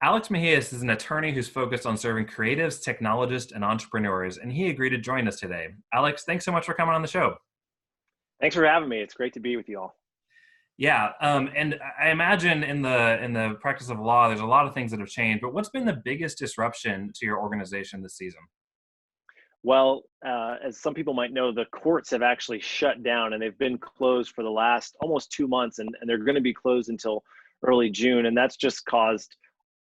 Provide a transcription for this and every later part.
Alex Mejias is an attorney who's focused on serving creatives, technologists, and entrepreneurs, and he agreed to join us today. Alex, thanks so much for coming on the show. Thanks for having me. It's great to be with you all. Yeah, and I imagine in the practice of law, there's a lot of things that have changed. But what's been the biggest disruption to your organization this season? Well, as some people might know, the courts have actually shut down and they've been closed for the last almost 2 months, and they're going to be closed until early June. And that's just caused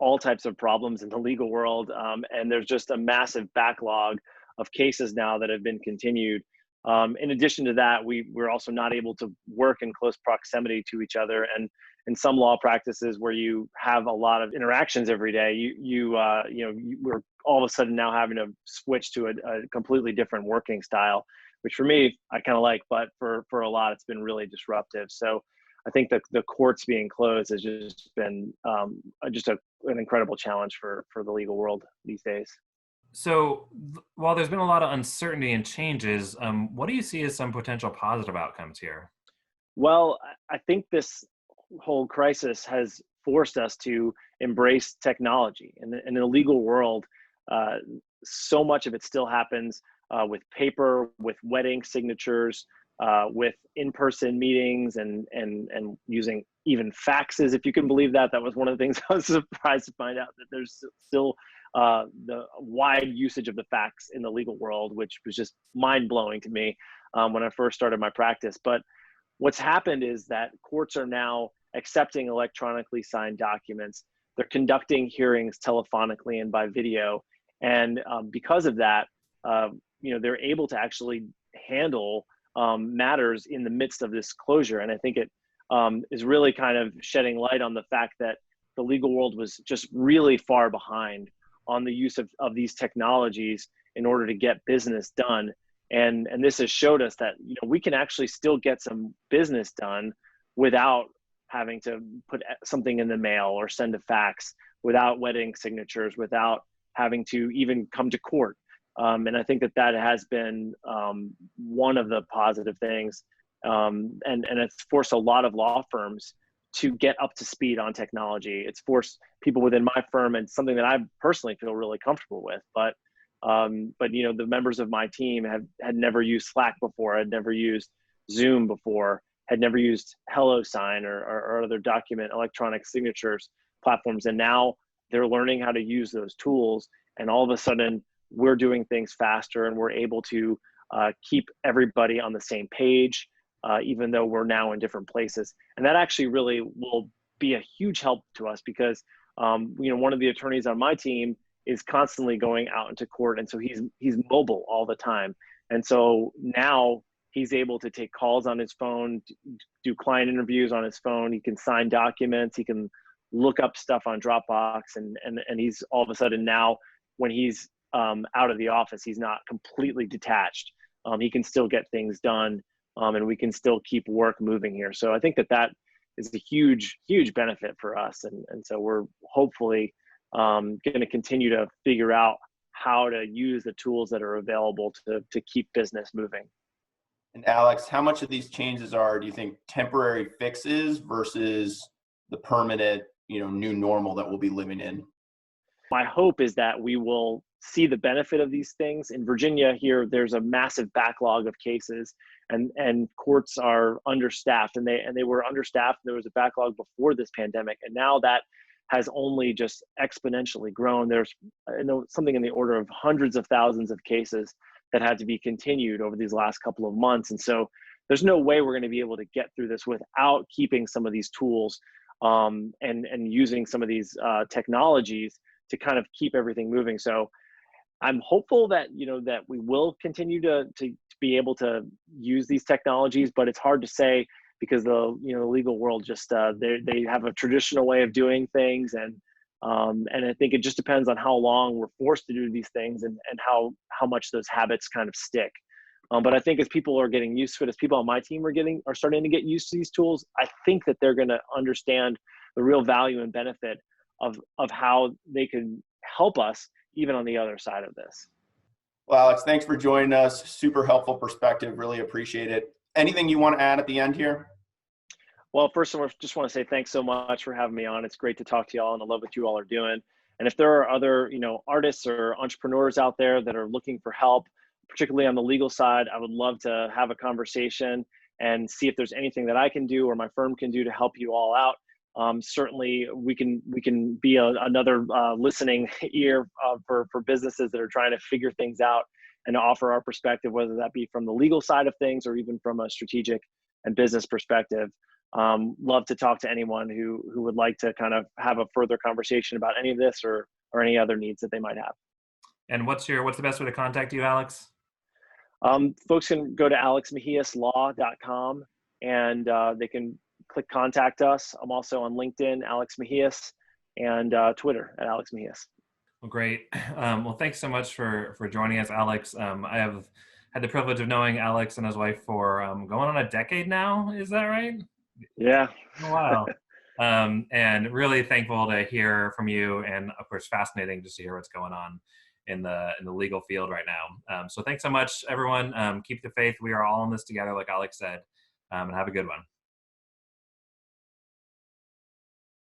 all types of problems in the legal world. And there's just a massive backlog of cases now that have been continued. In addition to that, we're also not able to work in close proximity to each other. And in some law practices where you have a lot of interactions every day, we're all of a sudden now having to switch to a completely different working style, which for me, I kind of like, but for a lot, it's been really disruptive. So I think that the courts being closed has just been an incredible challenge for the legal world these days. So, while there's been a lot of uncertainty and changes, what do you see as some potential positive outcomes here? Well, I think this whole crisis has forced us to embrace technology. In the legal world, uh, so much of it still happens with paper, with wedding signatures, with in-person meetings, and using even faxes, if you can believe that. That was one of the things I was surprised to find out, that there's still the wide usage of the fax in the legal world, which was just mind-blowing to me when I first started my practice. But what's happened is that courts are now accepting electronically signed documents. They're conducting hearings telephonically and by video, and because of that, they're able to actually handle matters in the midst of this closure. And I think it is really kind of shedding light on the fact that the legal world was just really far behind on the use of these technologies in order to get business done. And this has showed us that we can actually still get some business done without having to put something in the mail or send a fax, without wedding signatures, without having to even come to court. And I think that has been one of the positive things. And it's forced a lot of law firms to get up to speed on technology. It's forced people within my firm, and something that I personally feel really comfortable with. But the members of my team had never used Slack before, had never used Zoom before, had never used HelloSign or other document electronic signatures platforms. And now they're learning how to use those tools. And all of a sudden, we're doing things faster, and we're able to keep everybody on the same page, even though we're now in different places. And that actually really will be a huge help to us, because one of the attorneys on my team is constantly going out into court, and so he's mobile all the time. And so now he's able to take calls on his phone, do client interviews on his phone. He can sign documents. He can look up stuff on Dropbox, and he's all of a sudden now, when he's out of the office, he's not completely detached. He can still get things done, and we can still keep work moving here. So I think that is a huge benefit for us. And so we're hopefully going to continue to figure out how to use the tools that are available to keep business moving. And Alex, how much of these changes do you think, temporary fixes versus the permanent, new normal that we'll be living in? My hope is that we will see the benefit of these things. In Virginia here, there's a massive backlog of cases, and courts are understaffed, and they were understaffed. There was a backlog before this pandemic, and now that has only just exponentially grown. There's something in the order of hundreds of thousands of cases that had to be continued over these last couple of months. And so there's no way we're going to be able to get through this without keeping some of these tools and using some of these technologies to kind of keep everything moving. So I'm hopeful that that we will continue to be able to use these technologies, but it's hard to say, because the legal world just they have a traditional way of doing things, and I think it just depends on how long we're forced to do these things, and how much those habits kind of stick. But I think as people are getting used to it, as people on my team are starting to get used to these tools, I think that they're going to understand the real value and benefit of how they can help us even on the other side of this. Well, Alex, thanks for joining us. Super helpful perspective. Really appreciate it. Anything you want to add at the end here? Well, first of all, just want to say thanks so much for having me on. It's great to talk to y'all, and I love what you all are doing. And if there are other, artists or entrepreneurs out there that are looking for help, particularly on the legal side, I would love to have a conversation and see if there's anything that I can do or my firm can do to help you all out. Certainly, we can be another listening ear for businesses that are trying to figure things out and offer our perspective, whether that be from the legal side of things or even from a strategic and business perspective. Love to talk to anyone who would like to kind of have a further conversation about any of this or any other needs that they might have. And what's the best way to contact you, Alex? Folks can go to alexmejiaslaw.com and they can click contact us. I'm also on LinkedIn, Alex Mejias, and Twitter at Alex Mejias. Well, great. Well, thanks so much for joining us, Alex. I have had the privilege of knowing Alex and his wife for going on a decade now. Is that right? Yeah. It's been a while. And really thankful to hear from you, and of course, fascinating just to hear what's going on in the legal field right now. So thanks so much, everyone. Keep the faith. We are all in this together, like Alex said, and have a good one.